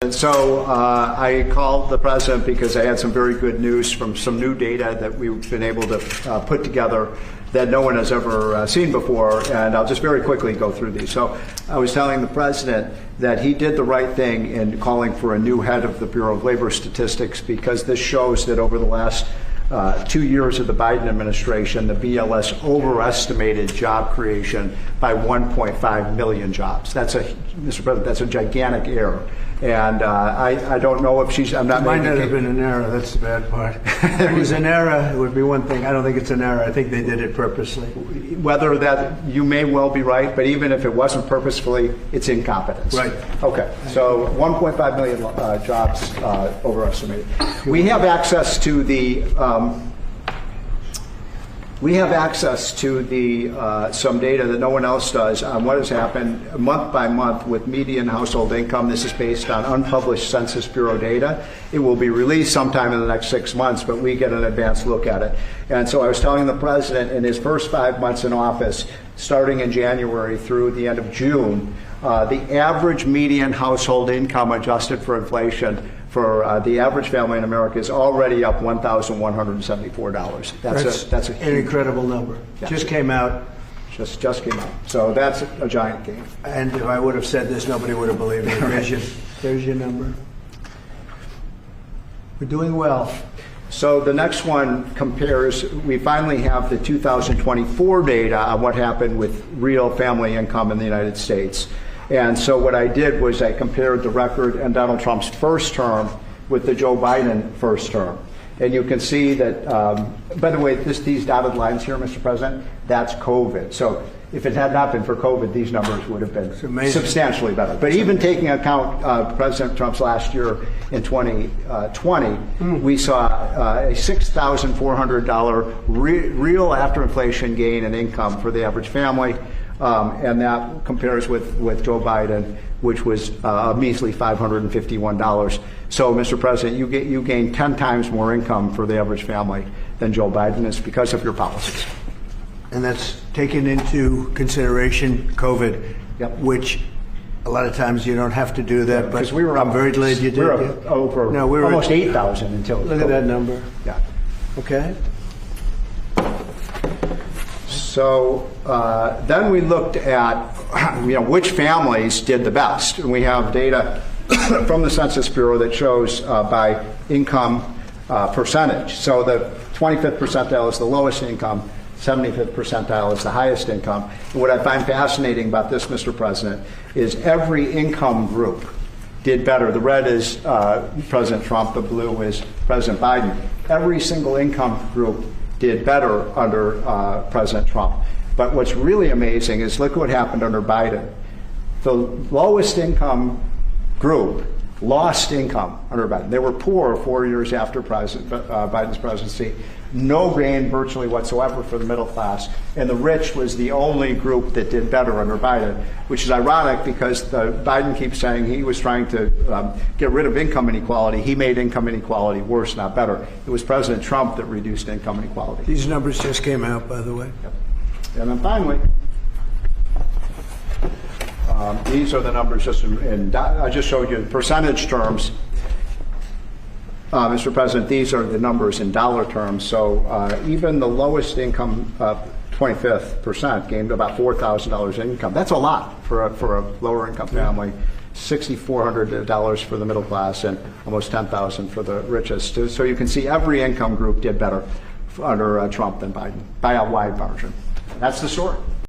And so I called the president because I had some very good news from some new data that we've been able to put together that no one has ever seen before, and I'll just very quickly go through these. So I was telling the president that he did the right thing in calling for a new head of the Bureau of Labor Statistics, because this shows that over the last 2 years of the Biden administration, the BLS overestimated job creation by 1.5 million jobs. Mr. President, that's a gigantic error. And I don't know if she's, I'm not It might not have been an error, that's the bad part. If it was an error, it would be one thing. I don't think it's an error. I think they did it purposely. Whether that, you may well be right, but even if it wasn't purposefully, it's incompetence. Right. Okay, so 1.5 million jobs overestimated. We have access to the some data that no one else does on what has happened month by month with median household income. This is based on unpublished Census Bureau data. It will be released sometime in the next 6 months, but we get an advanced look at it. And so I was telling the president, in his first 5 months in office, starting in January through the end of June, the average median household income adjusted for inflation for the average family in America is already up $1,174. That's an incredible number. Yeah. Just came out. Just came out. So that's a giant gain. And if I would have said this, nobody would have believed it. There's your number. We're doing well. So the next one compares, we finally have the 2024 data on what happened with real family income in the United States. And so what I did was I compared the record in Donald Trump's first term with the Joe Biden first term. And you can see that, by the way, these dotted lines here, Mr. President, that's COVID. So if it had not been for COVID, these numbers would have been substantially better. But even taking account President Trump's last year in 2020, we saw a $6,400 real after-inflation gain in income for the average family. And that compares with Joe Biden, which was a measly $551. So, Mr. President, you gain 10 times more income for the average family than Joe Biden is because of your policies. And that's taken into consideration COVID, yep. Which a lot of times you don't have to do that. But I'm very glad you did. We were almost 8,000 until look at that number. Yeah. Okay. So then we looked at which families did the best, and we have data from the Census Bureau that shows by income percentage. So the 25th percentile is the lowest income, 75th percentile is the highest income. And what I find fascinating about this, Mr. President, is every income group did better. The red is President Trump, the blue is President Biden. Every single income group did better under President Trump. But what's really amazing is look what happened under Biden. The lowest income group lost income under Biden. They were poor 4 years after Biden's presidency. No gain virtually whatsoever for the middle class. And the rich was the only group that did better under Biden, which is ironic because Biden keeps saying he was trying to get rid of income inequality. He made income inequality worse, not better. It was President Trump that reduced income inequality. These numbers just came out, by the way. Yep. And then finally, these are the numbers just I just showed you in percentage terms. Mr. President, these are the numbers in dollar terms. So even the lowest income, 25th percent, gained about $4,000 in income. That's a lot for a lower income family. $6,400 for the middle class and almost $10,000 for the richest. So you can see every income group did better under Trump than Biden by a wide margin. That's the story.